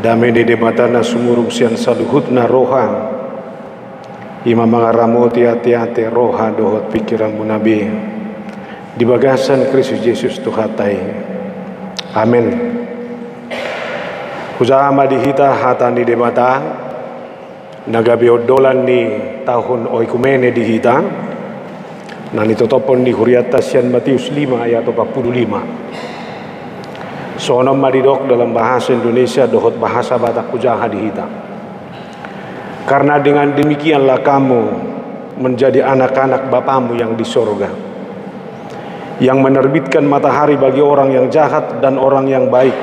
Dame de debatana sumurug sian saluhutna roha. Ima mangaramoti ati-ati roha dohot pikiran munabi. Di bagasan Kristus Yesus Tuhatai. Amin. Hujama dihita hatani debata. Nagabi odolan ni tahun oikumene dihita. Nani totopon di Huriata sian Matius 5 ayat 45. Sonom maridok dalam bahasa Indonesia dohot bahasa Batak Pujaha dihita. Karena dengan demikianlah kamu menjadi anak-anak Bapamu yang di sorga, yang menerbitkan matahari bagi orang yang jahat dan orang yang baik,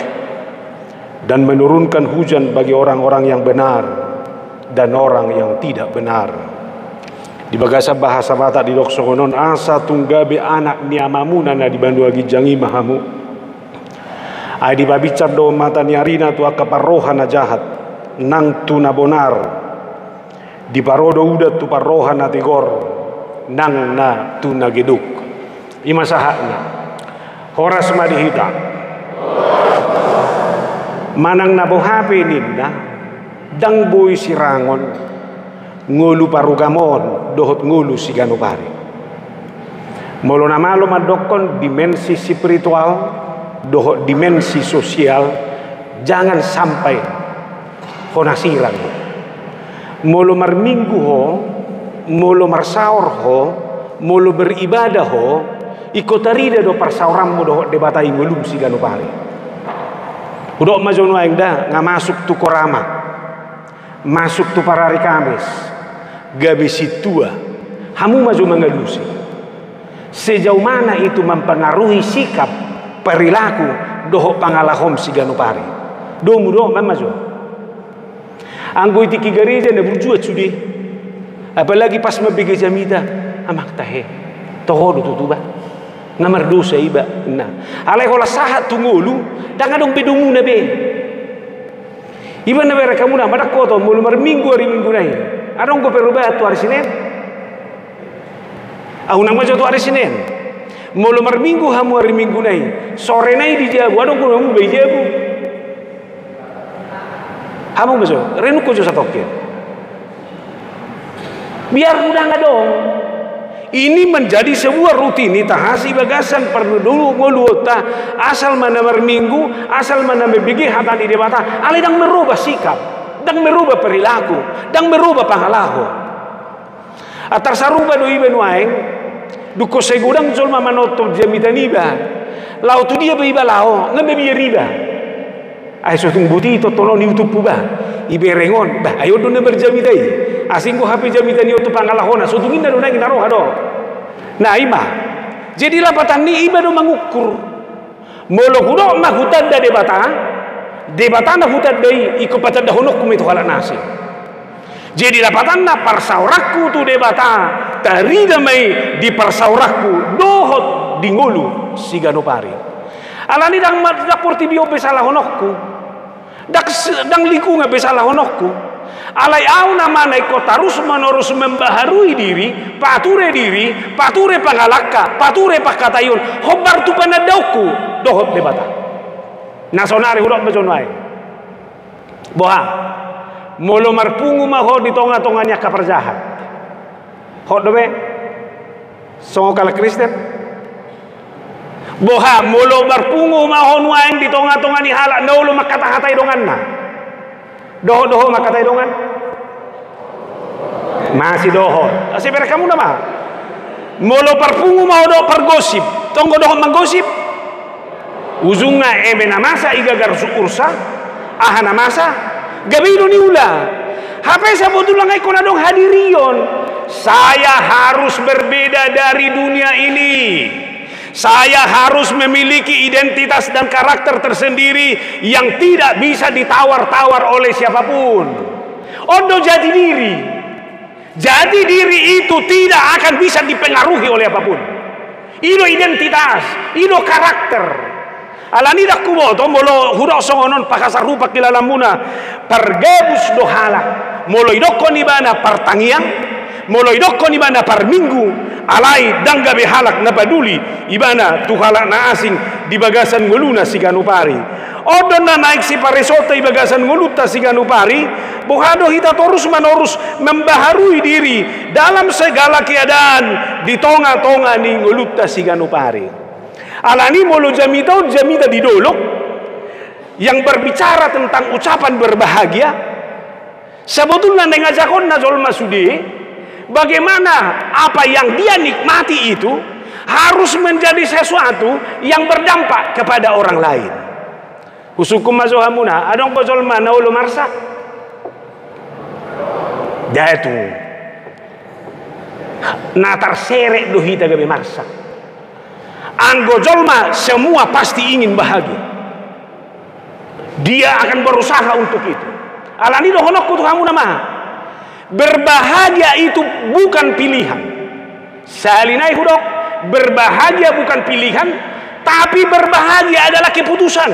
dan menurunkan hujan bagi orang-orang yang benar dan orang yang tidak benar. Di bahasa Batak di Doksogonon asa tunggabe anak niamamuna na dibandu agi jangi mahamu. Ay di babicar do mata ni arina tu akaparroha na jahat nang tu na bonar di parodo udat tu parroha na tigor nang na tu na geduk imasahana horas madihita manang na bohape ninda dang boy sirangon ngulu parugamon dohot ngulu siganupari molo na malo madokon dimensi spiritual dohot dimensi sosial jangan sampai honasiran molo marminggu ho molo marsaur ho molo beribadah ho ikotarida do parsaurammu dohot debatai ngulum sigano pare udok majono aing da ngamasuk tu korama masuk tu parari kamis gabe situa hamu maju mangalusi sejauh mana itu mempengaruhi sikap perilaku dohok pangalahom sigano pare do mudo mamajo anggo itiki gereja na berjuat sudi apalagi pas mabige jamida amak tahe toho do tutuba namar dosa iba na alai hola sahat tungulu dangadong bedumu na be iba na bera kamu na madakoto mulu mar minggu hari minggu nai adong go perubahat tu hari Senin au nang majo tu hari Senin mulu mar minggu hamu hari minggu nai sore nai di jabu adong ko hamu be jabu hamu majo renu ko jo satokin biar udah nggak dong ini menjadi sebuah rutinitas bagasan perlu dulu ngoluta asal mana mar minggu asal mana mebigi hatan di debata ali dang merubah sikap dang merubah perilaku dang merubah pangalaho atar saruba do iben waeng duko segudang jol mamanoto jamitaniba lau tu dia beiba lao ngambe biya riba ay so tung buti to tolong ni utup ba ibe rengon bah ayo do na berjamitai asing ko hape jamitani utup pangalahona so tungin na do nang naroha do na ima jadi lapatan ni iba do mangukur molo kudo mahutan da debata na hutan dei iko patan da honok kumito kala nasi jadi lapatan na parsaurakku tu debata tari damai di parsaurakku dohot dingulu sigano pari alani dang porti bio besalah honokku dang liku nga besalah honokku alai au nama naiko tarus menerus membaharui diri pature pangalaka pature pakatayun hobar tu panadauku dohot debata nasonari hudok bejonwai boha molo marpungu maho di tonga-tonganya kaperjahat hot dobe songo kala Kristen boha molo marpungu maho nuaing di tonga-tonga ni halak naulo makata-katai dongan na doho makatai dongan masih doho asih bere kamu nama molo parpungu maho do pergosip tonggo doho manggosip ujungnya ebe namasa igagar sukursa ahana masa gabido ni ula hape sabutulang ay konadong hadirion saya harus berbeda dari dunia ini saya harus memiliki identitas dan karakter tersendiri yang tidak bisa ditawar-tawar oleh siapapun ondo jati diri itu tidak akan bisa dipengaruhi oleh apapun ino identitas ino karakter alani dak kubo to molo hudok songonon pakasarupa kilalamuna pergebus dohala molo idokko ni bana pertangian molo idokko ni bana per minggu alai dang gabe halak na paduli ibana tu halak na asing di bagasan nguluna si ganupari odon na naik si paresota di bagasan nguluta si ganupari bohado hita terus menerus membaharui diri dalam segala keadaan di tonga-tonga ni nguluta si ganupari alani molo jamita di dolok yang berbicara tentang ucapan berbahagia sebetulnya nengajakon na jolma sudi bagaimana apa yang dia nikmati itu harus menjadi sesuatu yang berdampak kepada orang lain. Husukum mazohamuna, adong kozol mana ulu marsa? Dia itu natar serek dohita gabe marsa. Anggo jolma semua pasti ingin bahagia. Dia akan berusaha untuk itu. Alani dohonok kutu kamu nama. Berbahagia itu bukan pilihan. Salinai hudok, berbahagia bukan pilihan, tapi berbahagia adalah keputusan.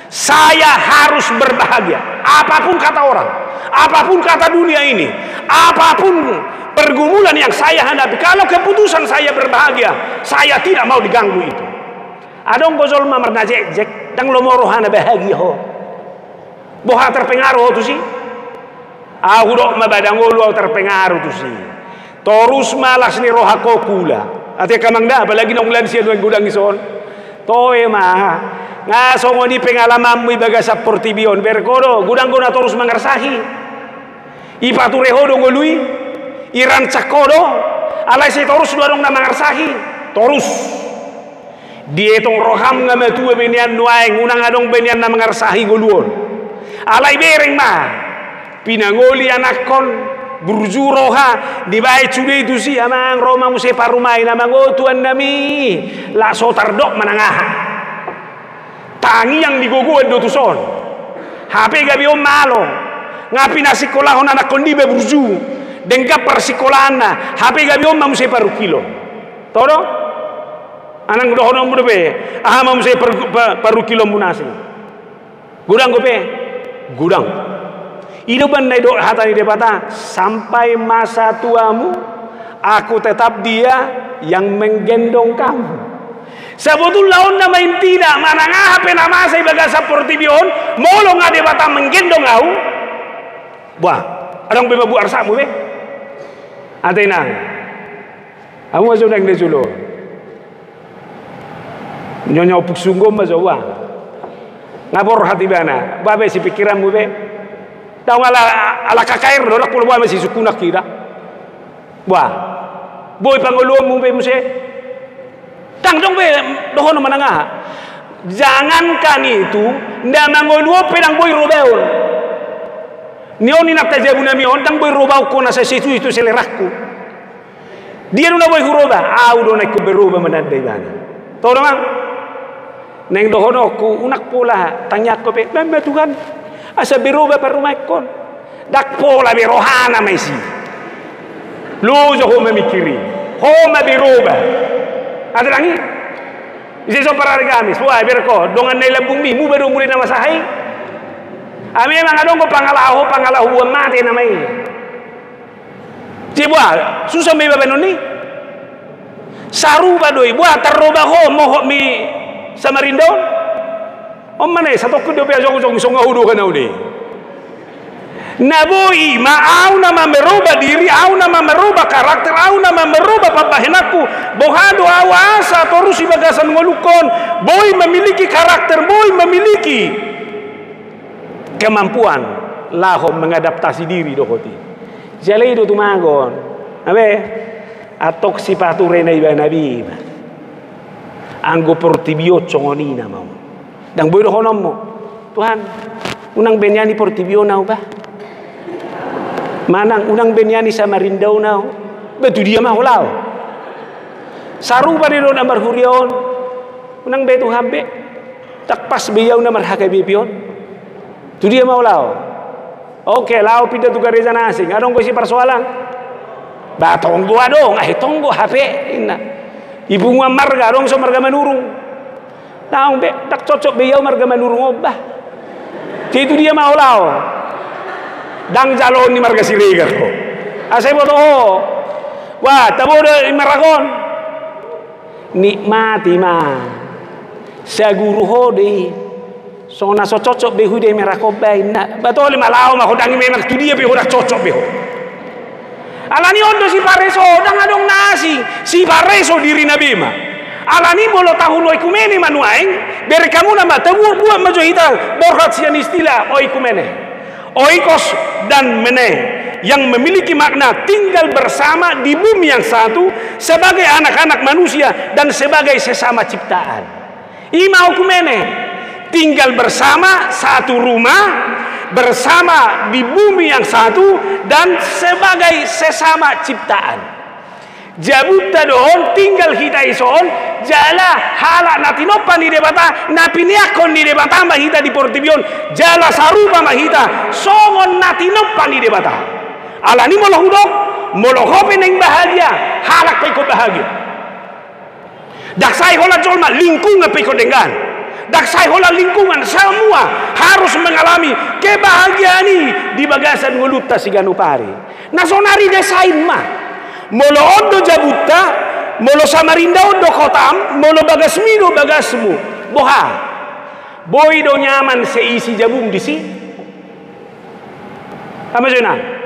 Saya harus berbahagia. Apapun kata orang, apapun kata dunia ini, apapun pergumulan yang saya hadapi, kalau keputusan saya berbahagia, saya tidak mau diganggu itu. Adong gozol mamar najek, dang lomorohana bahagia ho. Boha terpengaruh tu sih. Aku dok mabadangolo terpengaruh tu sih. Terus malas ni roha kokula. Ati kamang da apalagi nong lansia nong gudang ison. Toe mah ngasongo di pengalaman mu ibaga sa portibion berkodo gudang guna terus mangarsahi. Ipature hodo ngolui iran cakodo alai se terus dorong na mangarsahi. Terus dia tong roham ngametu benian nuaeng unang adong benian na mangarsahi goluon. Alai bereng mah pinangoli anak kon burjuroha di bae cude itu sih amang Roma muse parumai namang oh tuan nami la sotardok manangah tangi yang digogoan do tuson HP gabi om malo ngapi na sekolahon anak kon di burju dengka persekolahana HP gabi om muse paru kilo todo anang dohonom be aha muse paru kilo munasi gudang gope gudang hidupan na do hatani debata sampai masa tuamu aku tetap dia yang menggendong kamu. Sebetulnya on na main tidak manangah penama sa ibaga sa portibion molo nga debata menggendong au. Wah, adong be mabu arsa mo be. Atay nang. Amo so nang desulo. Nyonya puksungom mazawa. Ngapor hati bana, babe si pikiran mo be. Tahu ala kakair dolak pulau buat masih sukunak kira, wah, boy panguluan mumpe muse, tang dong be dohon menengah, jangankan itu, ndak manguluan pedang boy robaun, nioni nak tajabu nami on, tang boy robau kona saya itu selerahku, dia nuna boy huroba, do naik beroba menadai bana, tahu dong, neng dohon aku unak pola, tanya aku pe, memang Tuhan. Asa beroba per rumahkon dak pola berohana mesi lu jo ho memikiri ho ma beroba ada lagi isi so para gamis wah berko dongan nela bumi mu baru mulai nama sahai ami emang adong ko pangalahu mate namai cibwa susah me babenoni saruba doi buat terroba ho moho mi Samarinda om mana satu kudo pe jong songa hudu kana udi naboi ma au nama merubah diri au nama merubah karakter au nama merubah pabahenaku bohado awasa terus ibagasan ngolukon boy memiliki karakter boy memiliki kemampuan lahom mengadaptasi diri dokoti jale itu tumagon abe atok sipatu rena iba nabi anggo portibio congonina mau dang boy dohonom mo Tuhan unang benyani portibio nau ba manang unang benyani Samarindao nau betu dia mah lao saru pa rin namar hurion unang betu hambe tak pas biyau namar hakabipion tu dia mah lao oke lao pida tu gareza nasing adong ko si persoalan ba tonggo adong tonggo HP ina ibu marga adong so marga manurung tahu be tak cocok beliau marga manurung obah itu dia mau lao dang jalon ni marga siregar ko asai boto Wah, tabodo imarakon. Nikmati mah. Saguru hode. Sona so cocok behu de merakobai na. Batole malao mah hodangi memang studia behu dah cocok behu. Alani ondo si pareso dang adong nasi. Si pareso diri nabi mah. Alani bolo tahu lo ikumene manuaing. Bere kamu nama tabu buat maju hita. Borhat sian istilah o ikumene. Oikos dan mene. Yang memiliki makna tinggal bersama di bumi yang satu sebagai anak-anak manusia dan sebagai sesama ciptaan. Ima hukumene tinggal bersama satu rumah bersama di bumi yang satu dan sebagai sesama ciptaan. Jabuta doon tinggal kita ison jala halak natinopan di debata napiniakon di debata mahita di portibion jala sarupa mahita songon natinopan di debata. Alani molo hudok, molo hopen yang bahagia, halak pa ikut bahagia. Daksai hola jolma lingkungan pa ikut dengan. Daksai hola lingkungan semua harus mengalami kebahagiaan ini di bagasan nguluta si ganupari. Nasonari desain mah, molo ondo jabuta, molo Samarinda ondo kotam, molo bagasmido bagasmu, boha. Boy do nyaman seisi jabung di si. Apa jena?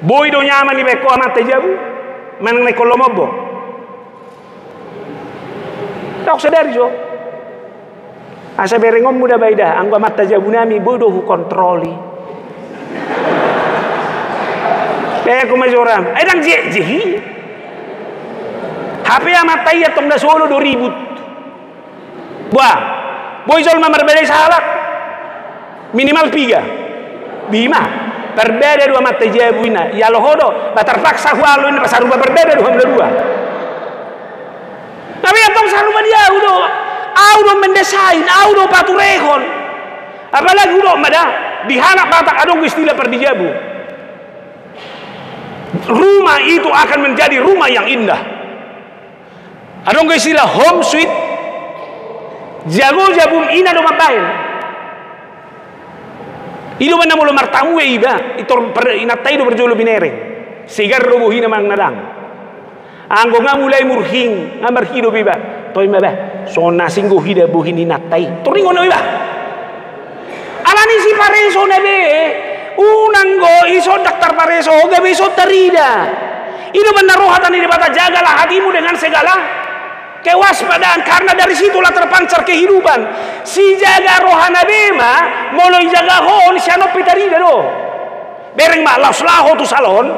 Boy do nyaman ni beko amat jabu manang ne kolomobo tak sadari jo asa berengom muda baida anggo amat jabu nami bodo hu kontroli aku majoram edang jehi HP amat tayat tong da solo 2000 wah boy jol mamar bedai salak minimal 3 bima berbeda dua mata jabuina ya lohodo terpaksa hualu ini pasaruba berbeda dua tapi atong saruba dia udo mendesain udo paturehon apalagi udo mada dihanak batak adong istilah perdijabu rumah itu akan menjadi rumah yang indah adong istilah home sweet jago jabum ina do mabain Ilu mana mulu martamu iba itu inatai do berjolo binereng sigar robuhina mang nadang anggo mulai murhing ngambar hidup iba toy mabah sona singgo hida buhin inatai turingo na iba alani si pareso na be unanggo iso daktar pareso gabe iso tarida ilu benar rohatan ini bata jagalah hatimu dengan segala kewaspadaan karena dari situlah terpancar kehidupan si jaga rohana bema mulai jaga hon siano pitarida do bereng mak laus laho tu salon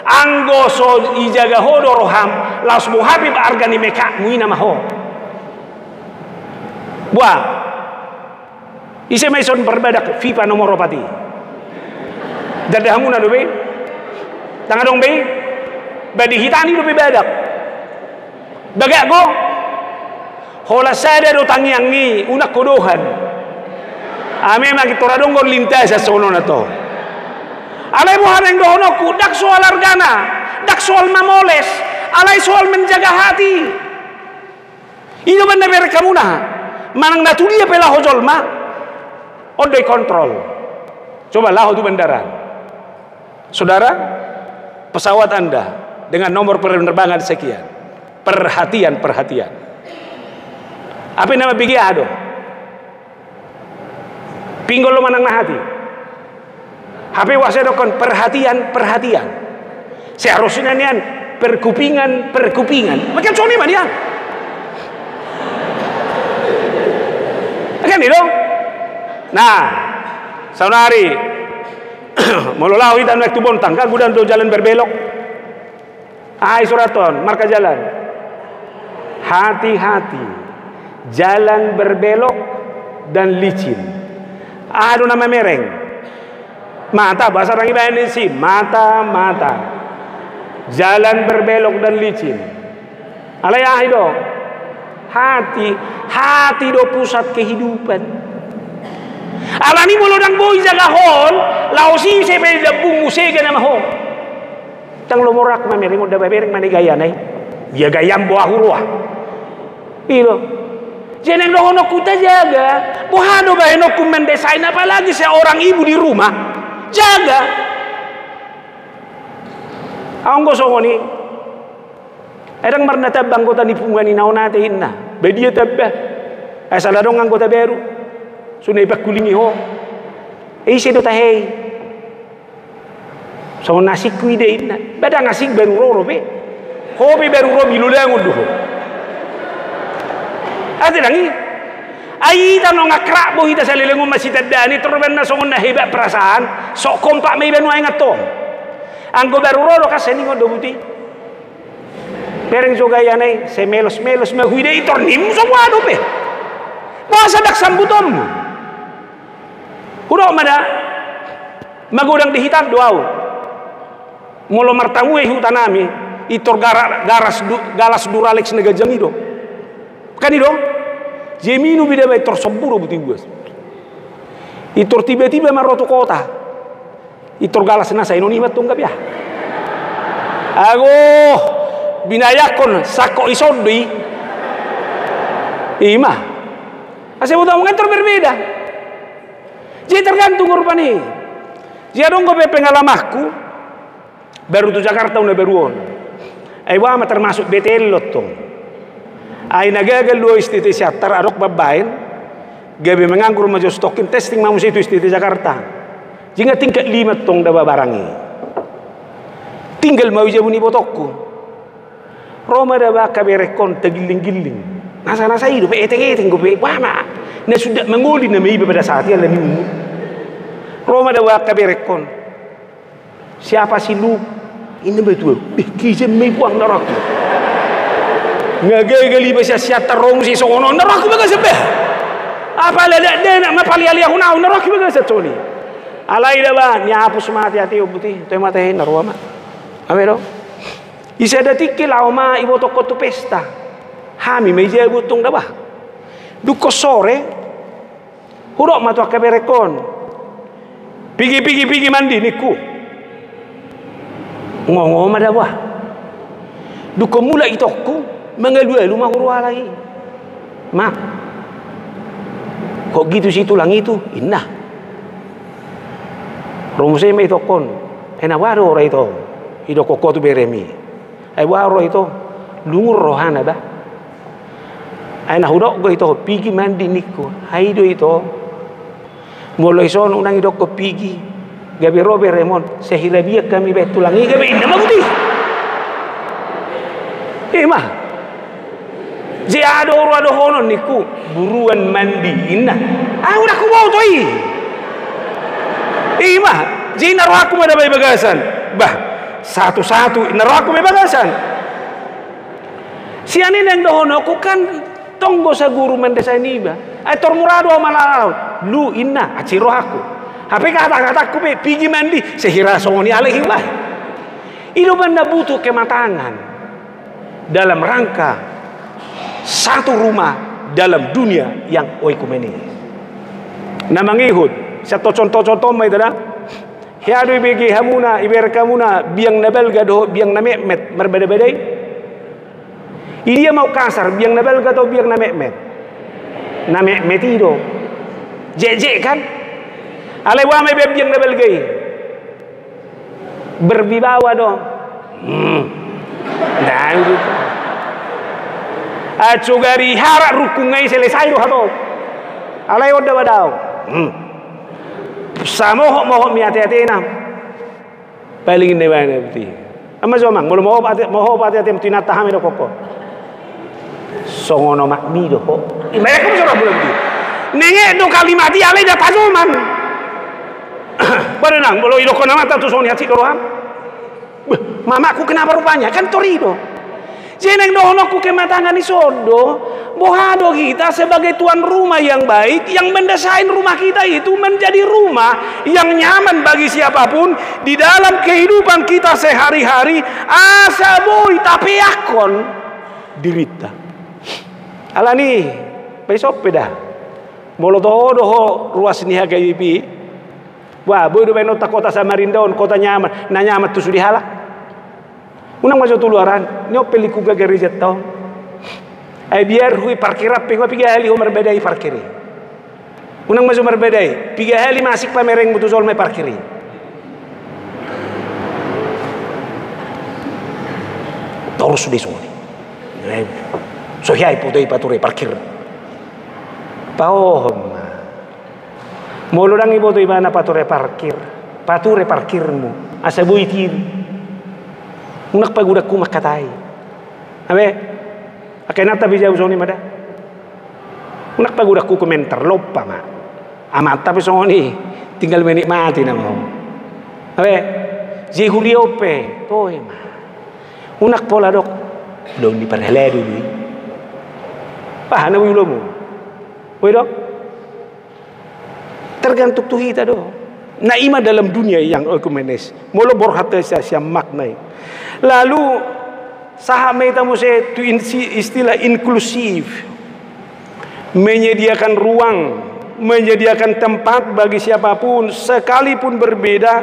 anggo so ijaga ho do roham laus muhabib argani meka muina maho buah ise maison berbadak FIFA nomor pati dadahamuna do be tangadong be badi hitani do be badak bagak go hola sada do tangiangi unak kodohan ame magi toradong gor lintas sa sono na to alai buhaneng do honoku dak soal argana dak soal mamoles alai soal menjaga hati ino benda berekamuna manang natu dia pela hojol ma ondoi kontrol coba lah tu bandara saudara pesawat Anda dengan nomor penerbangan sekian perhatian apa nama bigi ado pinggol lo manang na hati HP wasedokon perhatian seharusnya nian perkupingan macam soni mah dia kan itu nah saudari mulu lau hitan waktu bontang kan gudang do jalan berbelok suraton marka jalan hati-hati jalan berbelok dan licin ada nama mereng mata bahasa orang ibadah sih mata jalan berbelok dan licin alaya do hati do pusat kehidupan alani mulodang boy jaga hon lausi sepe dabung musega nama ho tang lomorak mamereng udah bebereng mani gaya nai ya gayam buah huruah ilo jeneng dohono kuta jaga bohano baheno mendesain apalagi seorang ibu di rumah jaga Ang gosong ni, edang marna tabang kota ni pungan ni naon natin na, bedia tabah, asal adong ang kota beru, sunay pakulingi ho, sido tahey, so nasik kuide na, beda nasik beru roro be, hobi beru ro bilulang udah, ada lagi, ay tanong akrak boh kita salilengun masih tadani, terus benar songon na hebat perasaan, sok kompak may benu ay ngatong. Anggo baru roro kaseni ngondo buti. Pereng juga ya nei, semelos-melos mahuide itor nim semua dope. Masa dak sambutom. Huro mada magudang dihitam doau. Molo martamu hutanami itor galas duralex negajang ido. Kan ido? Jeminu bida ba itor semburo buti guas. Itor tiba-tiba maroto kota. Itor galas nasa inoni matunggap ya. Ago binayakon sako isodoi. Ima. Asa buta mengatur berbeda. Jadi tergantung rupani. Jadi dong ko pengalamahku baru tu Jakarta una beruon. Ai wama termasuk BTL lotong. Ai nagagal lo istiti siatar arok babain. Gabe menganggur majo stokin testing mamus itu istiti Jakarta. Jika tingkat 5 tong dawa barangi. Tinggal mau jabuni botokku. Roma dawa kaberekon tegiling-giling. Nasa-nasa hidup eteng-eteng gope. Wah mak. Na sudah menguli na may iba pada saat yan lani. Roma dawa kaberekon. Siapa si lu? Ini betul. Kijem may buang neraka. Ngagagali ba siya siya tarong si songono neraka ba kasabah? Apa lada nak mapali-ali ako na neraka ba kasatoni? Alai dah nyapus mati hati ubuti tu mata hen narwa ma amero isa datiki lauma ibo toko tu pesta hami meja butung dah bah duko sore hurok matu akaberekon pigi mandi niku ngongo ma dah bah duko mula itoku mengalu rumah hurwa lagi mak kok gitu situ lang itu indah Rumusay may tokon, waro ora ito, ido koko tu beremi, waro ito, lungur rohana ba, hudok go ito, pigi mandi niko, do ito, mulai son unang ido ko pigi, gabi robe remon, sehirabiak kami betulangi gabi indah maguti, mah, ado honon niku, buruan mandi inna, udah ku mau toi. Mah, jadi naruh aku ada bayi bagasan. Bah, satu-satu naruh aku bayi bagasan. Si ani neng dohono aku kan tonggo sa guru mendesa ini bah. Tor murado malalau. Lu inna aciro aku. Hape kata-kataku be pigi mandi sehira songoni alaihi lah. Itu benda butuh kematangan dalam rangka satu rumah dalam dunia yang oikumenis. Namang ihud. Satu contoh-contoh mai tada hiadu bagi hamuna iber kamuna biang nabel gado biang namemet berbeda-bedai ini dia mau kasar biang nabel gado biang namemet itu jeje kan alewa mai biang nabel gai berbibawa dong nah itu acugari harak rukungai selesai do hato alai oda badau Samoh miati-ati na palingin na ba nabti ama zomang molo moho pati-ati mtina tahami do koko songono makmi do ko mereka mo sura bulabti nenge do kalimati alai da tazoman barenang molo ido ko nama tu soni hati doram mamaku kenapa rupanya kan torido jeneng dohonoku kematangan isodo bohado kita sebagai tuan rumah yang baik yang mendesain rumah kita itu menjadi rumah yang nyaman bagi siapapun di dalam kehidupan kita sehari-hari asa boy tapi akon dirita alani besok peda bolo doho ruas ni haga ipi wah boy do benota kota Samarinda kota nyaman na nyaman tu sudi halak unang masuk tuluaran nyopeli ku gagarizet tau ay biar hui parkirap pingwa piga hali ho marbedai parkiri unang masuk marbedai piga hali masik pamereng butu sol me parkiri terus di sini. So hiai potoi pature parkir. Pahom. Molo dangi potoi mana pature parkirmu. Asa bui tiri. Unak pagudak kumak katai. Abe, akai nata bija usoni mada. Unak pagudak ku komentar lopa ma. Amat tapi soni tinggal menikmati nama. Abe, jehuliope, toy ma. Unak pola dok, dong di parhele dulu. Pahana wilomu. Woi dok. Tergantung tuh kita dok. Naima dalam dunia yang ekumenis. Molo borhata siam maknai. Lalu sahame tamu saya tu istilah inklusif. Menyediakan ruang, menyediakan tempat bagi siapapun sekalipun berbeda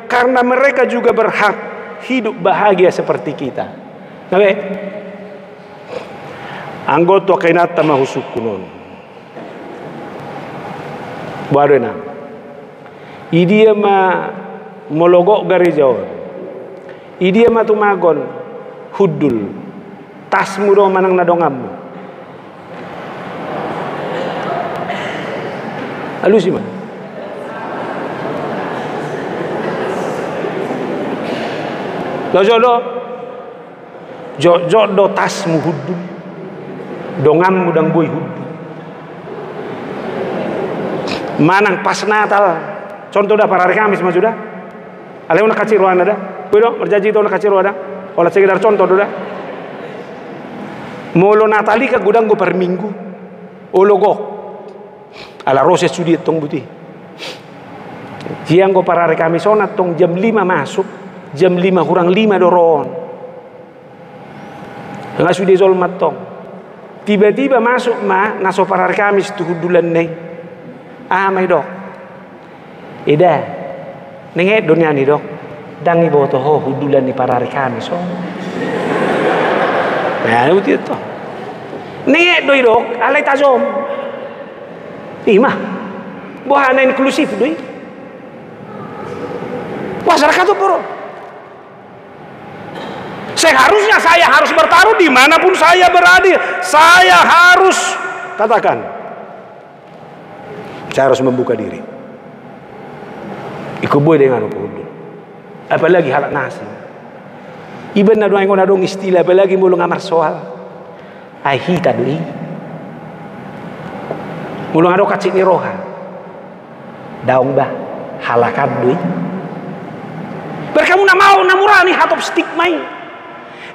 karena mereka juga berhak hidup bahagia seperti kita. Oke? Anggota kainata mahusukunon. Barena. Idia ma mologok garijau. Idia ma tumagon hudul. Tasmu do manang nadongammu. Halus sih mah. Jodoh tasmu hudul. Dongammu dang boy hudul. Manang pas Natal. Contoh dah para hari Kamis mah sudah. Ale una kaciruan ada. Kudo berjanji itu una kaciruan ada. Olah sekedar contoh dah. Molo Natalika gudang go per minggu. Ologo. Ala roses sudi tong buti. Jiang go para hari Kamis onat tong jam 5 masuk. Jam 5 kurang 5 doron. Enggak sudi zolmat tong. Tiba-tiba masuk ma naso para hari Kamis tu hudulan nih. Mai dok. Ida. Nenge dunia ni dok. Dangi boto ho hudulan ni para hari Kamis. Nah, itu itu. Nenge doi dok, alai tazom. Mah. Buahana inklusif doi. Masyarakat itu puro. Seharusnya saya harus bertaruh dimanapun saya berada. Saya harus katakan. Saya harus membuka diri. Iku boy dengan aku. Apalagi halak nasi. Iban na doang nadong istilah apalagi mulung amar soal. Ai hita doi. Mulung ado kacik ni roha. Daung bah halakan doi. Berkamu na mau namurani hatop stigmai.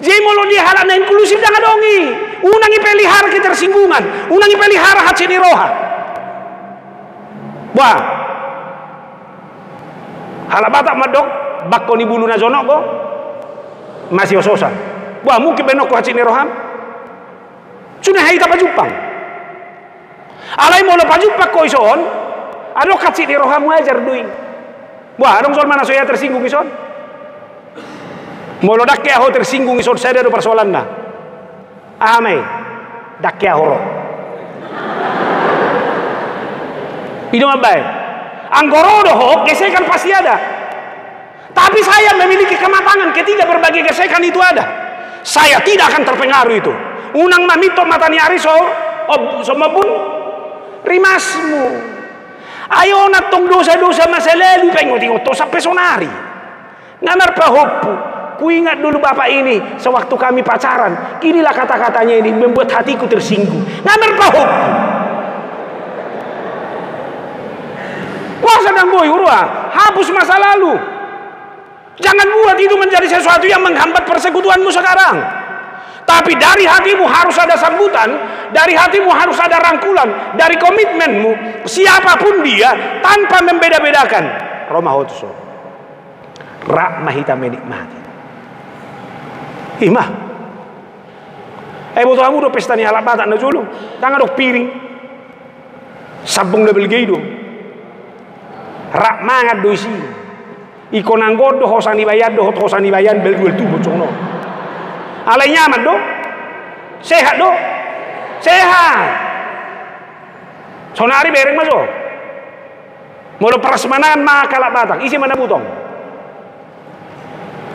Jadi mulu dia halak na inklusif jangan dongi. Unangi pelihara ketersinggungan. Unangi pelihara hati ni roha. Wah. Halak batak madok bakko ni bulu na zonok ko. Masih ososan. Wah mungkin benok ko hati ni roham. Sudah hai tapa jupang. Alai mulu pajupak ko ison. Ado hati ni roham wajar duing. Wah adong sol mana saya tersinggung ison. Molo dakke aho tersinggung ison saya ada persoalan dah. Amai dakke aho. Itu mabai. Anggoro doh gesekan pasti ada. Tapi saya memiliki kematangan ketika berbagai gesekan itu ada. Saya tidak akan terpengaruh itu. Unang mamito matani ariso sama pun rimasmu. Ayo natong dosa-dosa masa lalu pengotingot to sampai sonari. Ngamar pahopu. Ku ingat dulu bapak ini sewaktu kami pacaran. Inilah kata-katanya ini membuat hatiku tersinggung. Ngamar pahopu. Wah sedang boy urua, hapus masa lalu. Jangan buat itu menjadi sesuatu yang menghambat persekutuanmu sekarang. Tapi dari hatimu harus ada sambutan, dari hatimu harus ada rangkulan, dari komitmenmu, siapapun dia tanpa membeda-bedakan. Roma hotso. Rahmah kita menikmati. Imah. Boto kamu do pesta ni halak batak na jolo. Tangan dok piring. Sabung double geido. Rak mangat do isi. Iko nanggodo hosani bayan do hosani bayan bel duel tu bocono. Alai nyaman do. Sehat do. Sehat. Sonari bereng maso. Molo prasmanan makalak batang isi mana butong.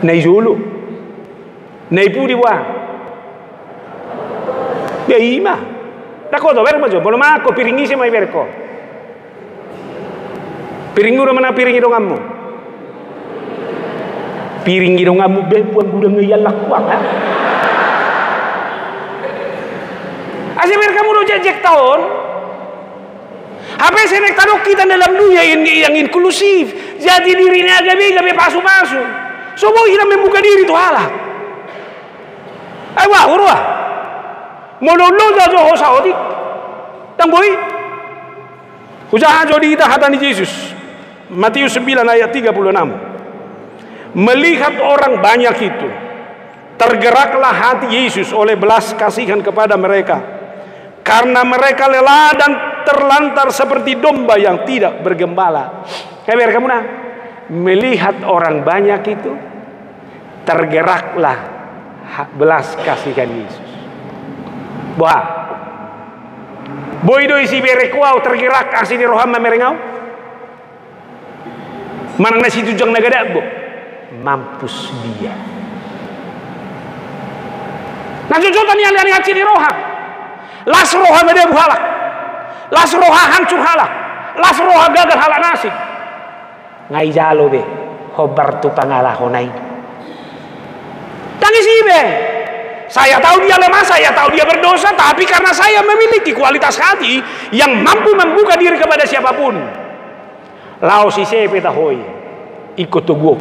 Nai julu. Nai pudi wa. Dia ima. Dako to ber majo, belum aku piringi sih mai berko. Piring udah mana piring dong kamu? Piring dong kamu bepuan udah ngeyalak uang. Asyik kamu udah jejak tahun. Apa yang saya taruh kita dalam dunia yang inklusif, jadi dirinya gabe pasu-pasu. Semua kita membuka diri itu halak. Wah, urwa. Mololo jajo hosaoti. Tanggoi. Usaha jadi kita hatani Yesus. Matius 9 ayat 36. Melihat orang banyak itu, tergeraklah hati Yesus oleh belas kasihan kepada mereka, karena mereka lelah dan terlantar seperti domba yang tidak bergembala. Kayak kamu nah, melihat orang banyak itu, tergeraklah belas kasihan Yesus. Wah, boy do isi berekuau tergerak kasih di roham merengau. Manang nasi tujang nagada bo, mampus dia. Nah jujutan yang lihat di roham, las roham ada buhalak, las roha hancur halak, las roha gagal halak nasib. Ngai jalo be, hobar tu pangalah honai. Tangis ibe. Saya tahu dia lemah, saya tahu dia berdosa, tapi karena saya memiliki kualitas hati yang mampu membuka diri kepada siapapun. Lao si sepe tahoi ikut tuguk.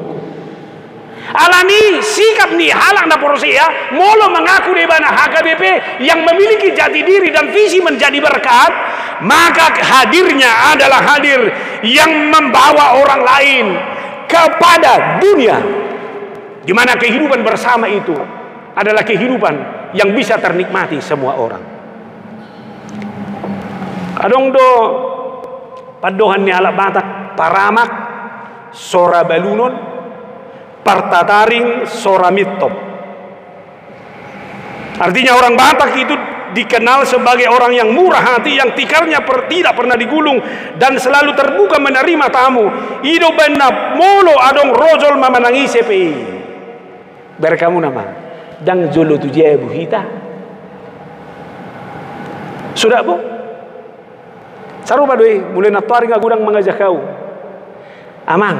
Alani sikap ni halang na porosia, molo mengaku di mana HKBP yang memiliki jati diri dan visi menjadi berkat, maka hadirnya adalah hadir yang membawa orang lain kepada dunia, di mana kehidupan bersama itu adalah kehidupan yang bisa ternikmati semua orang. Adong do padohan ni alak batak paramak sora balunon partataring sora mitop. Artinya orang Batak itu dikenal sebagai orang yang murah hati, yang tikarnya tidak pernah digulung dan selalu terbuka menerima tamu. Ido benda molo adong rojol mamanangi sepi. Berkamu nama dang jolo tu dia buhita. Sudah bu? Saru badoi mulai natari ngagudang mengajak kau. Amang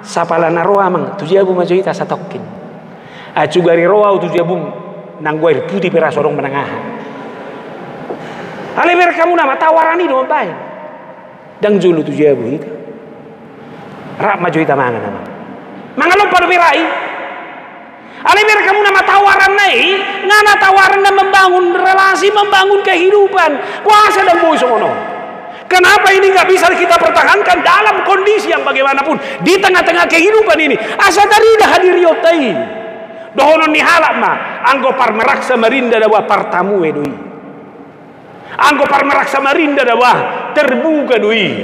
sapala naroa amang tu dia bu majoita satokin. Acu gari roa tu dia bu nangguair putih peras orang menengah. Ale berkamu nama tawarani dong baik. Dang jolo tu dia buhita. Rak majoita mana nama? Mangalom padu berai. Alimir kamu nama tawaran nih, ngana tawaran dan membangun relasi, membangun kehidupan. Puasa dan boy semono. Kenapa ini nggak bisa kita pertahankan dalam kondisi yang bagaimanapun di tengah-tengah kehidupan ini? Asa tadi dah hadir yotai. Dohonon ni halak ma, anggo par merak samarinda dawa partamu edui. Anggo par merak samarinda dawa terbuka dui.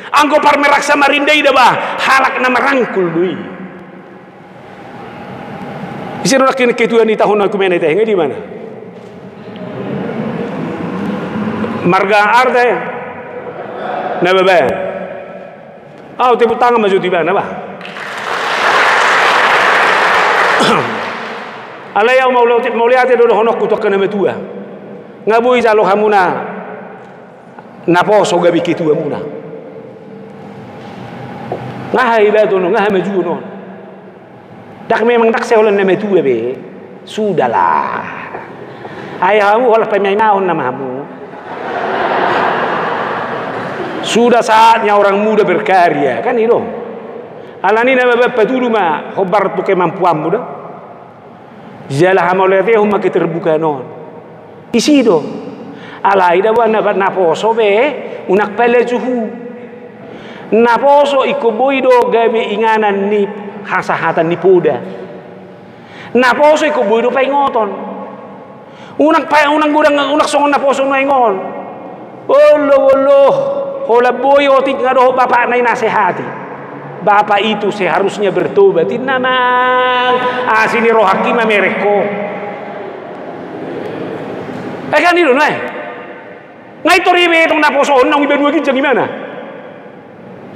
Anggo par merak samarinda dawa halak nama rangkul dui. Bisa nak kini ketuan di tahun aku mana teh di mana? Marga arda ya? Naba ba? Ah, tepuk tangan maju tiba naba. Alaya mau lihat itu honok kutok kena metua. Ngabui jalo hamuna. Napo so gabi ketua muna. Ngahai ba tu ngahai maju non. Dak memang dak seolah nama itu be, sudahlah. Ayah kamu olah pemain naon nama kamu. Sudah saatnya orang muda berkarya, kan itu. Alani nama bapak tu rumah, hobar tu kemampuan muda. Jalah amal lete huma keterbuka non. Isi do. Alai dah buat naposo be, unak pele juhu. Naposo ikoboy do gabe inganan ni. Hasahatan ni puda. Naposo ko buido pa ingoton. Unang gudang unak songon naposo no ingon. Olo. Hola boy otik nga do bapak na nasihati. Bapak itu seharusnya bertobat. Namang sini roh hakim mereko. Kan itu no ngai toribe itong naposo nang iba dua ginjang gimana?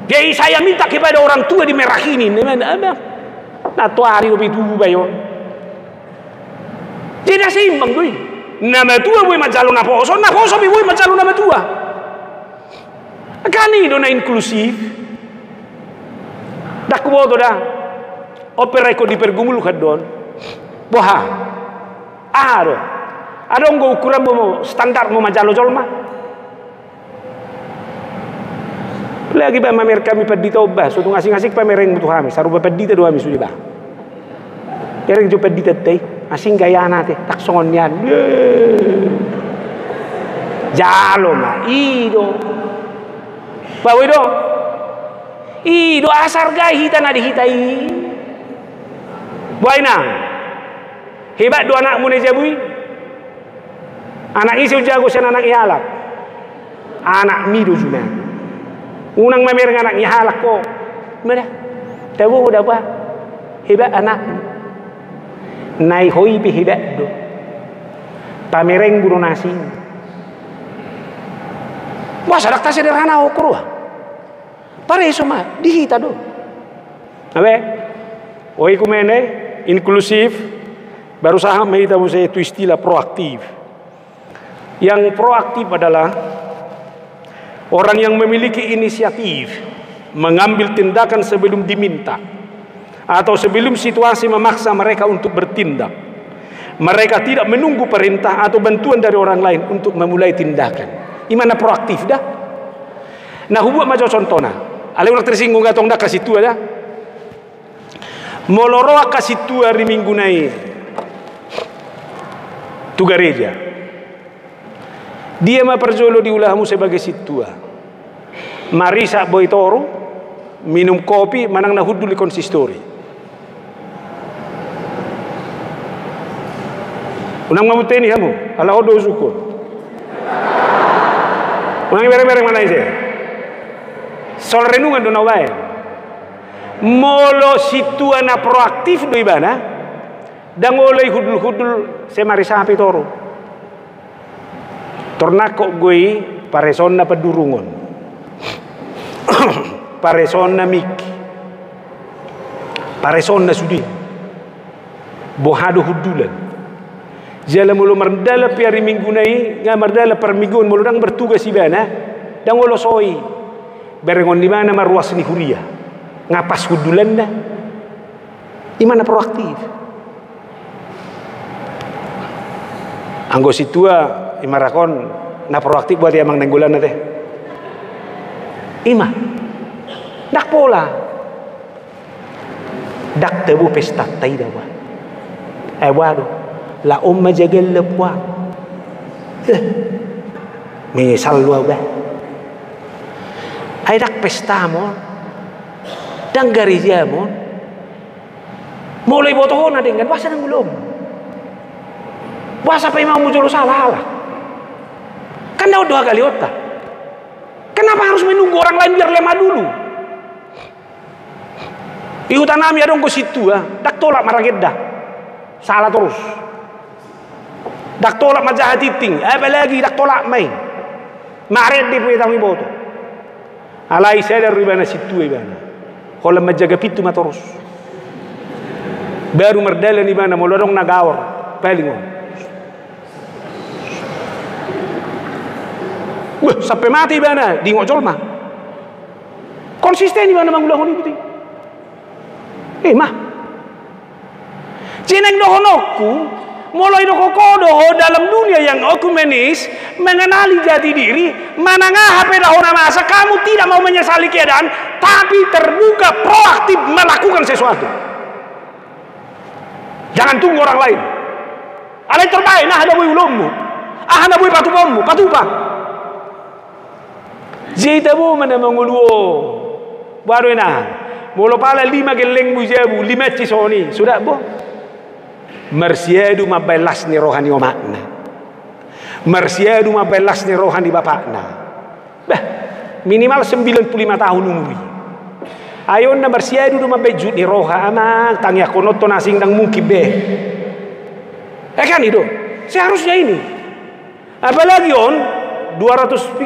Jadi saya minta kepada orang tua di merah ini, nah tuari lebih dulu bayo. Tidak seimbang tuh. nama tua boy macalo na poso bi boy macalo nama tua. Kani dona inklusif. Dak bodo dah. Opera ko dipergumul kadon. Boha. Ado. Adong go ukuran mo standar mo macalo jolma. Lagi ba mamer kami pedita obah, so ngasing-ngasing pamereng butuh kami, sarupa pedita do kami sudah bah. Kereng jo pedita teh, asing gaya nate, tak songon yan. Jalo ma, ido. Bawa do. Ido asar gay hita na dihitai. Buay na. Hebat do anak mu ne jabui. Anak isu jago sen anak ihalak. Anak mido juga. Unang mamereng anak ihalak ko. Mana? Tahu udah apa? Hebat anak. Nai hoi pi hebat do. Pamereng buru nasi. Wah sadak ta sederhana okro. Pare semua dihita do. Abe. Oi kumene inklusif berusaha menghita itu istilah proaktif. Yang proaktif adalah orang yang memiliki inisiatif, mengambil tindakan sebelum diminta atau sebelum situasi memaksa mereka untuk bertindak. Mereka tidak menunggu perintah atau bantuan dari orang lain untuk memulai tindakan. Imana proaktif dah. Nah, hubuat macam contohnya. Ale orang tersinggung gatong dah kasih tua dah. Moloroa kasih tua hari minggu naik. Tu gereja. Dia perjolo di ulahmu sebagai situa. Marisa boy toro, minum kopi, manang nahudul di konsistori. Unang mamuteni kamu, ala odo syukur. Unang mereng-mereng mana ise? Sol renungan do nawae. Molo situa na proaktif do ibana, dan oleh hudul-hudul semarisa api toro. Tornako gue paresonna pedurungon. Paresonna miki. Paresonna sudi. Bohado hudulan. Jala mulu merdala piari minggu nai, nga merdala per mingguan mulu dang bertugas ibana, dang olo soi. Berengon di mana maruas ni huria. Ngapas hudulan dah. Imana proaktif. Anggo situa imarakon na proaktif buat yang nenggulan nate. Ima. Dak pola. Dak tebu pesta tai dawa. Wado. La umma jagal lepwa. Misal luar bah. Ay dak pesta mo. Dang garizya mo. Mulai botohon na dengan bahasa nang belum. Bahasa pa imam muncul salah. Kan dah 2 kali otak. Kenapa harus menunggu orang lain biar lemah dulu? Iutan nami adong ko situ dak tolak maraged dah. Salah terus. Dak tolak majahat titing. Apalagi dak tolak mai. Mared di punya tami boto. Alai sadar ribana situ ibana. Kalau menjaga pintu terus. Baru merdalan ibana molodong nagawar. Paling sampai mati bana di ngojol mah konsisten di mana mangulang ini putih mah jeneng dohonoku mulai dohokodoho dalam dunia yang okumenis mengenali jati diri manangah HP dahona masa kamu tidak mau menyesali keadaan tapi terbuka proaktif melakukan sesuatu. Jangan tunggu orang lain. Alai terbaik nah ada bui ulummu ada bui patupommu patupa Jita bu mana menguluo baru na mulu pala 5 geleng bujabu 5 cisoni sudah bu marsiadu mabelas ni rohani omakna marsiadu mabelas ni rohani bapakna bah minimal 95 tahun umuri ayon na marsiadu du mabejut ni roha ama tangya konoto nasing dang mungkin be kan itu seharusnya ini apalagi on 200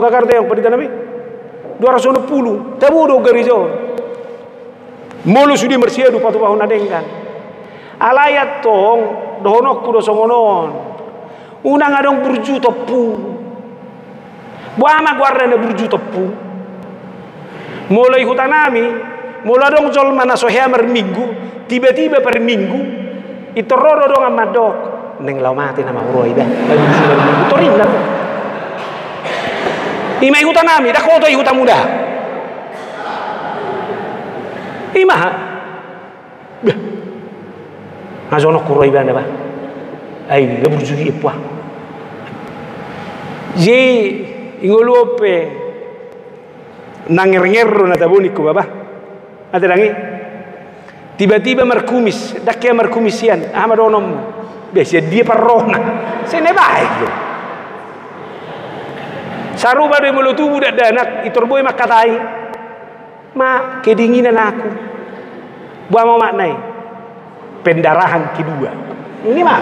kakar yang pendidikan nabi 210 tabu do garizo mulu sudi mersiadu patu pahun adengkan Alayat tong dohonok kudo songonon. Unang adong burju topu. Buama guarda na burju topu. Mulai hutanami, mulai dong jol mana sohea minggu, tiba-tiba per minggu itu rodo dong amadok. Neng lau mati nama uroi dah. Torin dah. Ima hutanami, dah koto hutan muda. Ima. Ngazono kuroi banda ba. Ai ga burjugi epwa. Je ingolope nanger-ngerro na tabuni ko baba. Ate dangi. Tiba-tiba markumis, dakya markumisian, amadonom. Biasa dia parrona. Sene baik lo. Saru baru mulut tubuh dak danak iturboy makatai. Ma kedinginan aku. Buah mau maknai. Pendarahan kedua. Ini mah.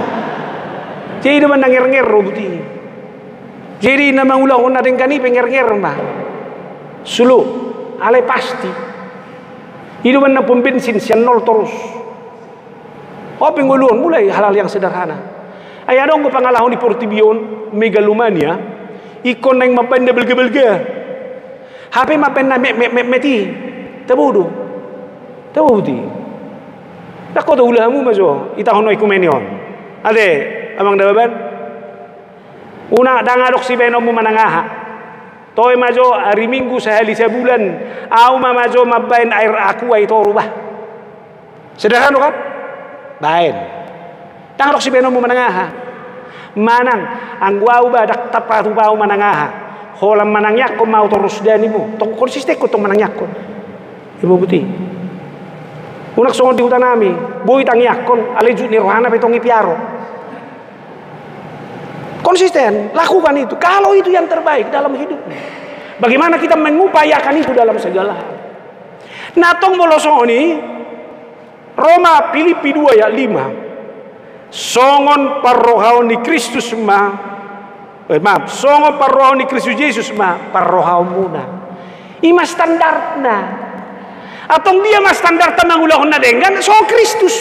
Jadi dia menangger-nger rubuti. Jadi nama ulang ona dengkani penger-nger mah. Sulu ale pasti. Hidup mana pom bensin sian nol terus. Oh pengguluan mulai hal-hal yang sederhana. Ayah dong ko pangalahon di Portibion megalomania. Ikon neng mapen belga-belga. HP mapen na meti. Tabudo. Tabuti. Tako to ulamu majo itahono ikumenion. Ade amang dababan. Una dangadok si benom mo manangaha. Toy majo hari Minggu sehari sebulan. Au majo mabain air aku ay to rubah. Sederhana kan? Bain. Dangadok si benom mo manangaha. Manang ang guau ba dak tapatu bau manangaha. Holam manangyak ko mau terus dani mo. Tong konsisten ko tong manangyak ko. Ibu buti. Unak songon di hutan nami, boy tangyakon, alejut nirwana petong ipiaro. Konsisten, lakukan itu. Kalau itu yang terbaik dalam hidup. Bagaimana kita mengupayakan itu dalam segala hal. Natong molosoni, Roma Filipi 2 ayat 5. Songon parrohaon ni Kristus ma, songon parrohaon ni Kristus Yesus ma, parrohaon muna. Ima standarna. Atong dia mas standar tanang ulahon na dengan so Kristus.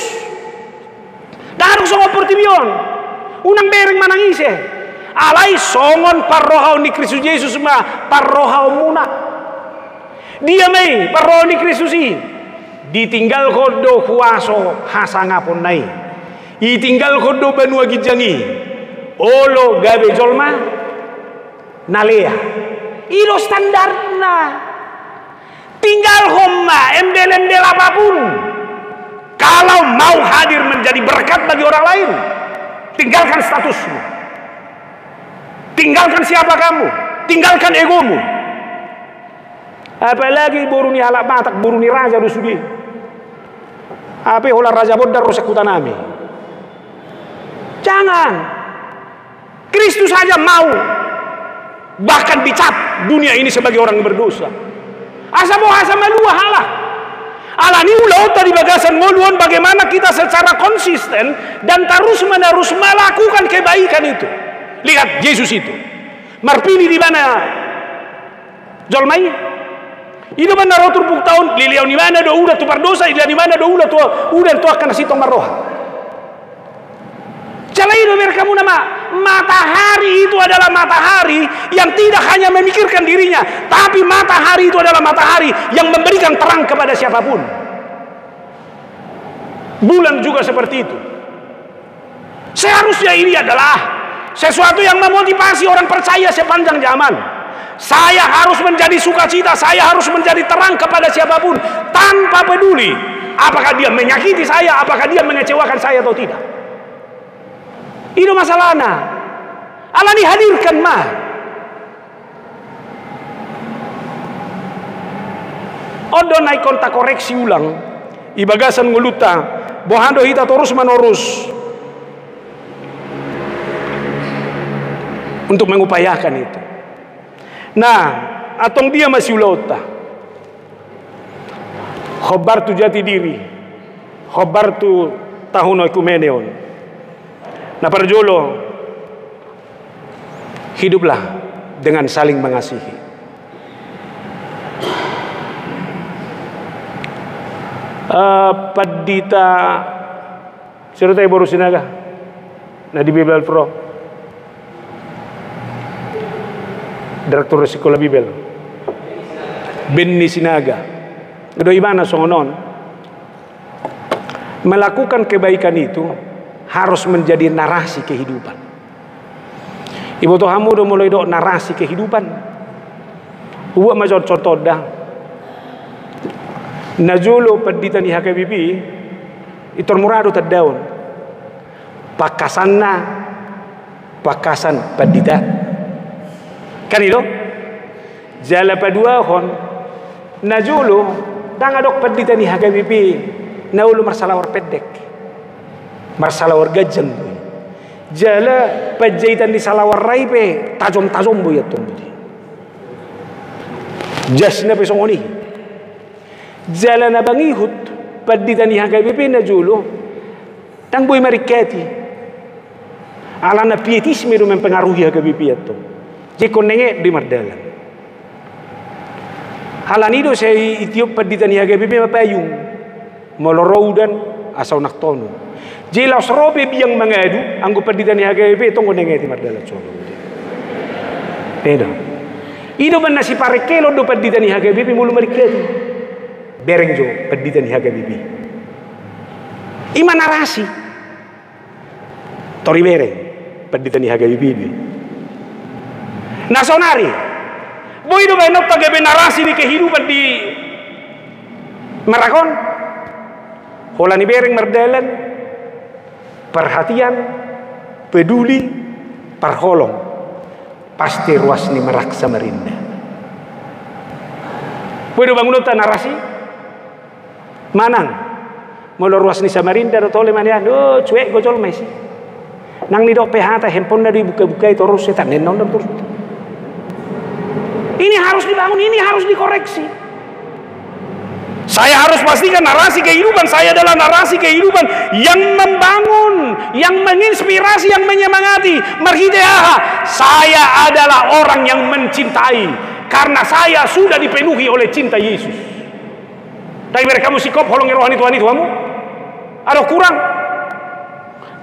Darong songo Portibion. Unang bereng manangise. Alay songon parrohaw ni Kristus Yesus ma parrohaw muna. Dia may parrohaw ni Kristus ditinggal kodo huaso hasangapon nai. Itinggal kodo banua gijangi. Olo gabe jolma nalea. Iro standarna. Tinggal homma embel-embel apapun. Kalau mau hadir menjadi berkat bagi orang lain, tinggalkan statusmu. Tinggalkan siapa kamu. Tinggalkan egomu. Apalagi buruni halak batak, buruni raja dusugi. Apa hola raja bodar rosekutanami. Jangan. Kristus saja mau bahkan dicap dunia ini sebagai orang yang berdosa. Asa mo asa malua halah. Alani ulau tadi bagasan ngoluan bagaimana kita secara konsisten dan terus menerus melakukan kebaikan itu. Lihat Yesus itu. Marpili di mana? Jolmai. Itu mana rotur buk tahun liliau di mana do udah tu berdosa, ila di mana do udah tu akan sitong maroha. Calai do kamu nama matahari itu adalah matahari yang tidak hanya memikirkan dirinya, tapi matahari itu adalah matahari yang memberikan terang kepada siapapun. Bulan juga seperti itu. Seharusnya ini adalah sesuatu yang memotivasi orang percaya sepanjang zaman. Saya harus menjadi sukacita, saya harus menjadi terang kepada siapapun tanpa peduli apakah dia menyakiti saya, apakah dia mengecewakan saya atau tidak. Itu masalahnya. Allah dihadirkan mah. Odo naik kontak koreksi ulang. Ibagasan nguluta. Bohando hita terus menerus. Untuk mengupayakan itu. Nah, atong dia masih ulota. Khobar tu jati diri. Khobar tu tahun ekumeneon. Nah perjolo, hiduplah dengan saling mengasihi. Padita Sudah tahu baru sinaga. Nah di Bibel Pro. Direktur Sekolah Bibel. Benny Sinaga. Kedua imana songonon. Melakukan kebaikan itu harus menjadi narasi kehidupan. Ibu Tuhamu udah mulai dok narasi kehidupan. Uwa macam contoh dah. Najulu pendidikan di HKBP itu muradu terdaun. Pakasan pendidikan. Kan itu? Jala padua hon. Najulu tang adok pendidikan di HKBP. Naulu masalah war pendek. Masalah war gajeng. Jala pajahitan di salawar raipe tajom-tajom bu ya tumbuh. Jasna pesongoni. Jala na bangihut pendidikan di HKBP najulu tang boy marikati. Alana pietisme itu mempengaruhi HKBP itu. Jika nenge di mardalan. Halan itu saya itiup pendidikan di HKBP mapayung. Moloraudan asal naktono. Jelas robe biang mengadu anggo pendidikan di HKBP itu nenge di mardalan solo. Beda. Ido man nasi parekelo do pendidikan di HKBP mulu marikati. Bereng jo pendidikan di HKBP. Ima narasi. Tori bereng pendidikan di HKBP ini. Nasonari. Boy do benok tagabe narasi di kehidupan di Marakon. Holani bereng merdalan. Perhatian, peduli, parholong. Pasti ruas ni merak Samarinda. Boy do bangun narasi. Manang. Molo ruas ni Samarinda do tole manian. Oh, cuek gojol mesi. Nang ni dok PH handphone dari buka-buka itu terus setan nenon terus. Ini harus dibangun, ini harus dikoreksi. Saya harus pastikan narasi kehidupan saya adalah narasi kehidupan yang membangun, yang menginspirasi, yang menyemangati. Merhideaha, saya adalah orang yang mencintai karena saya sudah dipenuhi oleh cinta Yesus. Tapi mereka musikop holong rohani Tuhan itu kamu ada kurang.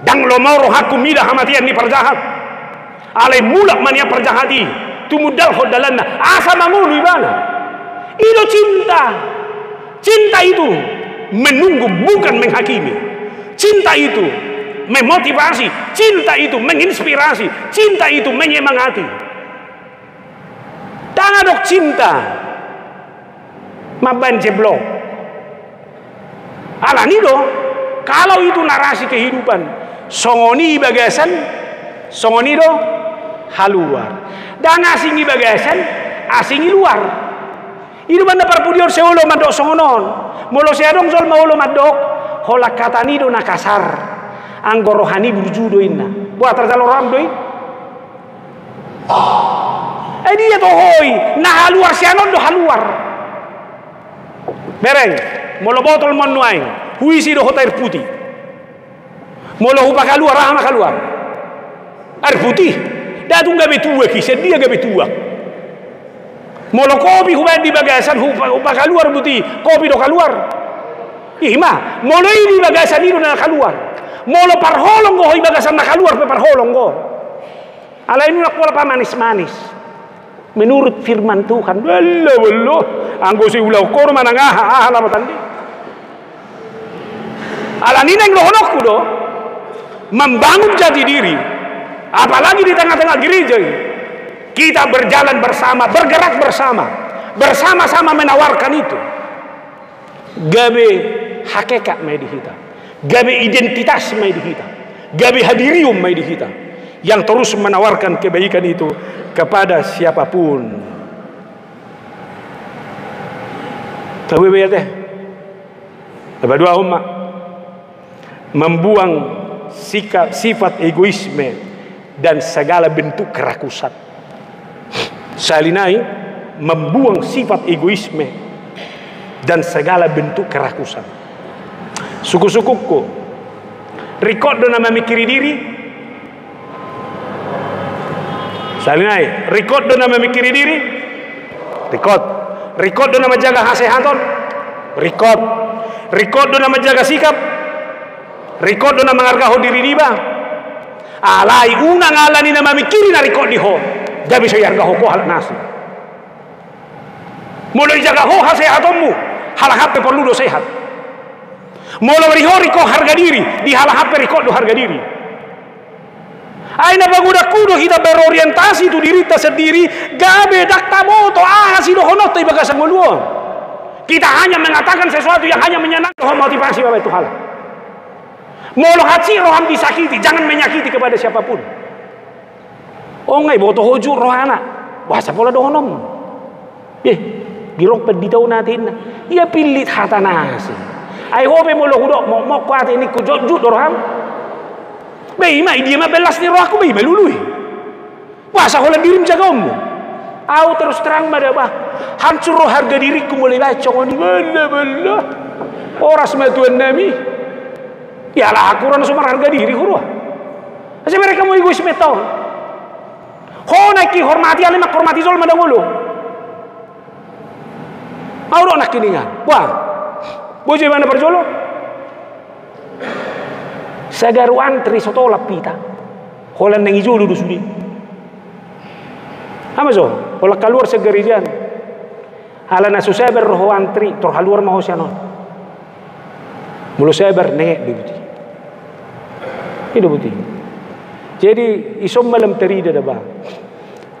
Dan lo mau rohaku midah hamatian ni perjahat. Ale mulak mania perjahati. Tumudal khodalanna. Asa mamulu ibana. Itu cinta. Cinta itu menunggu bukan menghakimi. Cinta itu memotivasi. Cinta itu menginspirasi. Cinta itu menyemangati. Tangan dok cinta. Maban jeblok. Alani do. Kalau itu narasi kehidupan. Songoni bagasan. Songoni do. Haluar. Dan asingi bagasan. Asingi luar. Itu banda perpudior seulo madok songonon. Molo seadong sol maulo madok. Hola katani do nakasar. Anggo rohani berjudo inna. Buat terjalur ram doi. Dia to hoi. Nah haluar sianon do haluar. Bereng. Molo botol monuain. Huisi do hota air putih. Molo hupa kaluar rahama kaluar. Air putih. Datung gabe tua kisah dia gabe tua. Molo kopi huban di bagasan hupa kaluar putih. Kopi do kaluar. Ima. Molo ini bagasan itu na kaluar. Molo parholong go hoi bagasan na kaluar pe parholong go. Ala ini nak pola pa manis-manis. Menurut firman Tuhan. Bello. Anggo si ulau kor manangaha lama tandi. Ala nina yang lohonokku do. Membangun jati diri. Apalagi di tengah-tengah gereja ini. Kita berjalan bersama, bergerak bersama. Bersama-sama menawarkan itu. Gabe hakikat mai di kita. Gabe identitas mai di kita. Gabe hadirium mai di kita. Yang terus menawarkan kebaikan itu kepada siapapun. Tapi teh. Apa dua umat membuang sifat egoisme dan segala bentuk kerakusan. Salinai membuang sifat egoisme dan segala bentuk kerakusan. Suku-sukuku record do nama mikiri diri. Salinai record do nama mikiri diri. Record do nama jaga kesehatan. Record do nama jaga sikap. record do na mangargaho diri diba. Alai unang alani na mamikiri na record di ho. Gabi sa yargaho ko halak nasi. Mulai jaga ho hasehatommu. Halahape perlu do sehat. Mulai rihori ko harga diri. Di halahape record do harga diri. Aina baguda kudo kita berorientasi tu diri ta sendiri. Gabe dakta moto si do honot tai bagasang muluo. Kita hanya mengatakan sesuatu yang hanya menyenangkan motivasi bapak itu hal. Molo hati roham disakiti, jangan menyakiti kepada siapapun. Ongai boto hoju rohana, bahasa pola dohonom. Girong peditau natin. Ia pilit hatanasi. Ai hobe molo hudo mo kuat ini kujut roham. Bayi dia mah belas ni roh aku bayi melului. Bahasa hola dirim jagamu. Aku terus terang pada bah. Hancur roh harga diriku mulai bacong ni bela. Oras matuan nami. Yalah aku orang sumber harga diri huruf. Asal mereka mau egois metau. Ho nak hormati alimak hormati zol madangulu. Auro nak kiningan. Wah. Boje mana berjolo? Sagaru antri soto lapita. Holan nang ijo dulu sudi. Ama zo, hola keluar segerijan. Ala nasu sabar roh antri, tor haluar mau sianon. Mulu sabar nek dibuti. Itu buti. Jadi isom malam terida daba.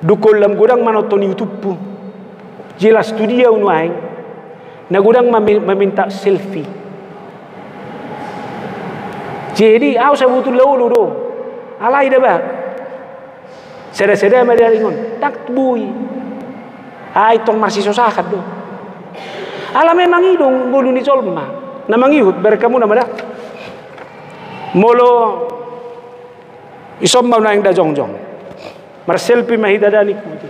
Dukul lam gudang manoton YouTube pu. Jelas studio unuaing. Na gudang meminta selfie. Jadi aku sebutu laulu do. Alai daba. Seda-seda media ingon. Tak bui. Ai tong masih sosakat do. Ala memang idong bulu ni solma. Namang ihut berkamu nama dah. Molo isom mau naing da jongjong. Mar selfie mahida dani kuti.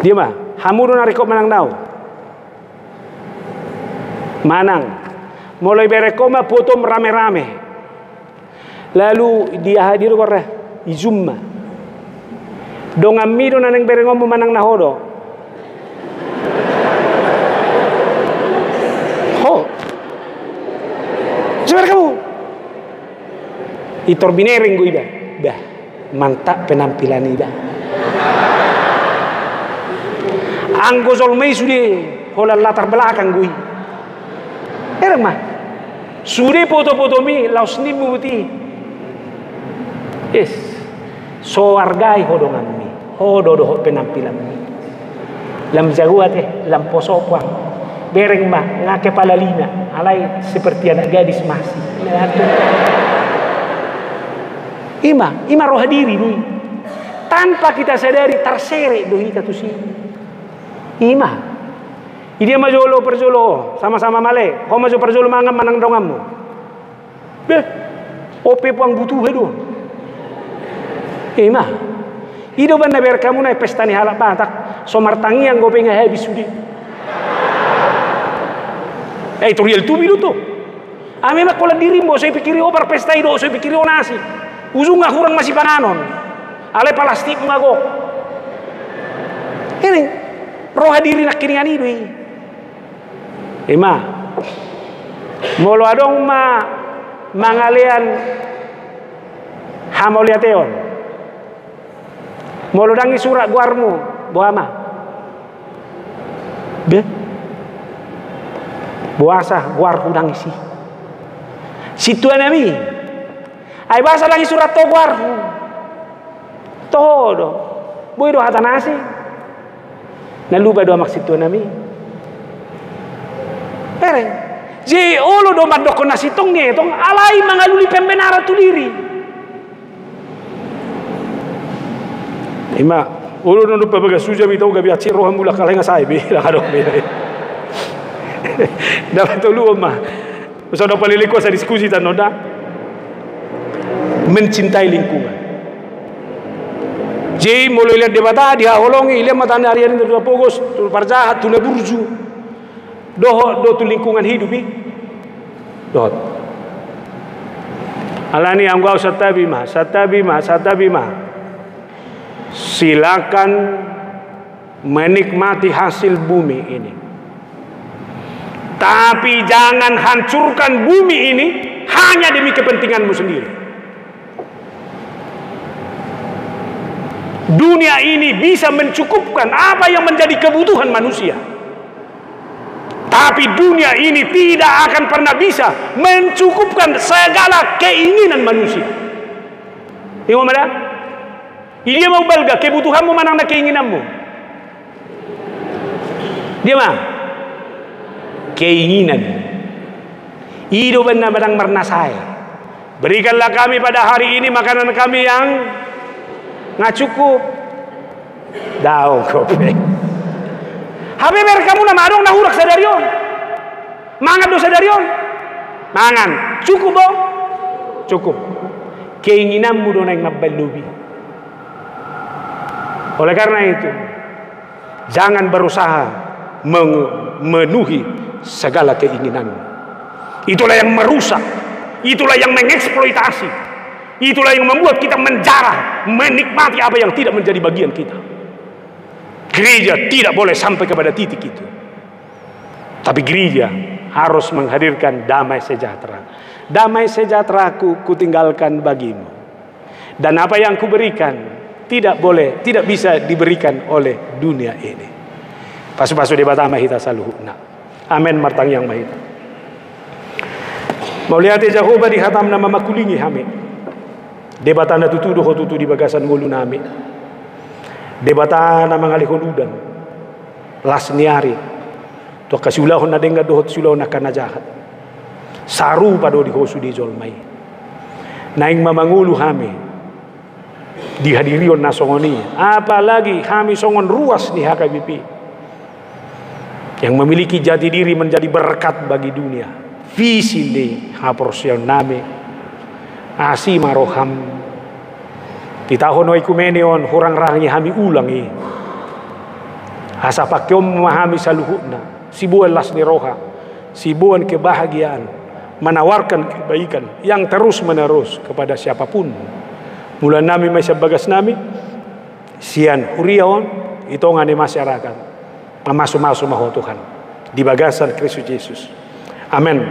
Dia mah hamuru nariko manang nau. Manang. Mulai berekoma foto rame-rame. Lalu dia hadir koreh izumma. Dong amido naneng berengom manang nahodo. Ho. Sebenarnya kamu. Itor binering gue iba. Bah, mantap penampilan iba. Anggo solmei sudah hola latar belakang gue. Erang mah. Sudah foto-foto mi laos ni buti. Yes. So hargai hodongan mi. Hodo penampilan mi. Lam jaguat lam posopuang. Bereng mah ngake palalina. Alai seperti anak gadis masih. Ima roh diri ni. Tanpa kita sadari terseret dohi katu sini. Ima. Dia majolo perjolo sama-sama male. Kau maju perjolo mangam manang dongamu. Beh, ope puang butuh hedo. Ima. Ido banda ber kamu na pesta ni halak batak. Somar tangian go pengen habis sudi. Itu real tu biru tu. Ame mak kola dirimbo saya pikiri obar pesta ido saya pikiri onasi. Ujung ngah kurang masih pananon. Ale plastik ngago. Ini roh diri nak kiringan ido. Ima. Molo adong mangalian hamoliateon. Molo dangi surat guarmu boama. Be. Buasa guar hudang isi. Situan ami. Ai bahasa lagi surat to guar. Todo. Boy do hatanasi. Naluba do maksud tuan ami. Ereng. Ji olo do mandoko nasitong ni tong alai mangaluli pembenara tu diri. Ima olo no pabaga suja mi tau gabi aci roh mula kalenga sai be la kado be. Dapat tolu mah. Usah do paliliko sa diskusi tan noda. Mencintai lingkungan. Ji mulai lihat debata dia holongi lihat matanya harian itu pogos tu parjahat tu burju. Do tu lingkungan hidup ni. Doh. Alani anggau satabima. Silakan menikmati hasil bumi ini. Tapi jangan hancurkan bumi ini hanya demi kepentinganmu sendiri. Dunia ini bisa mencukupkan apa yang menjadi kebutuhan manusia, tapi dunia ini tidak akan pernah bisa mencukupkan segala keinginan manusia. Tengok mana? Dia mau balga kebutuhanmu mana nak keinginanmu? Dia mah keinginan. Hidup benar-benar mernasai. Berikanlah kami pada hari ini makanan kami yang nggak cukup. Daun kopi. Habe ber kamu nama adong nahurak sadarion. Mangan do sadarion. Mangan. Cukup dong. Cukup. Keinginanmu do yang ngebelubi. Oleh karena itu, jangan berusaha memenuhi segala keinginanmu. Itulah yang merusak. Itulah yang mengeksploitasi. Itulah yang membuat kita menjarah, menikmati apa yang tidak menjadi bagian kita. Gereja tidak boleh sampai kepada titik itu. Tapi gereja harus menghadirkan damai sejahtera. Damai sejahtera ku tinggalkan bagimu. Dan apa yang kuberikan tidak bisa diberikan oleh dunia ini. Pasu-pasu debata mahita saluhuna. Amin martang yang mahita. Mauliate Jehovah di hatam nama makulingi hame. Debata na tutudo ho tutu di bagasan ngulu nami. Debata na mangalihon udan. Las niari. To kasulahon na denga dohot sulahon na kanajahat. Saru pado di hosu di jolmai. Naing mamangulu hame. Dihadirion na songoni. Apalagi kami songon ruas di HKBP. Yang memiliki jati diri menjadi berkat bagi dunia. Visi di haporsion nami. Asi maroham. Di tahun oikumeneon hurang rangi hami ulangi. Asa pakyom memahami saluhutna. Sibuan las ni roha. Sibuan kebahagiaan. Menawarkan kebaikan yang terus menerus kepada siapapun. Mula nami masih bagas nami. Sian huriaon. Itu ngani masyarakat. Masuk-masuk maho Tuhan. Di bagasan Kristus Yesus. Amin.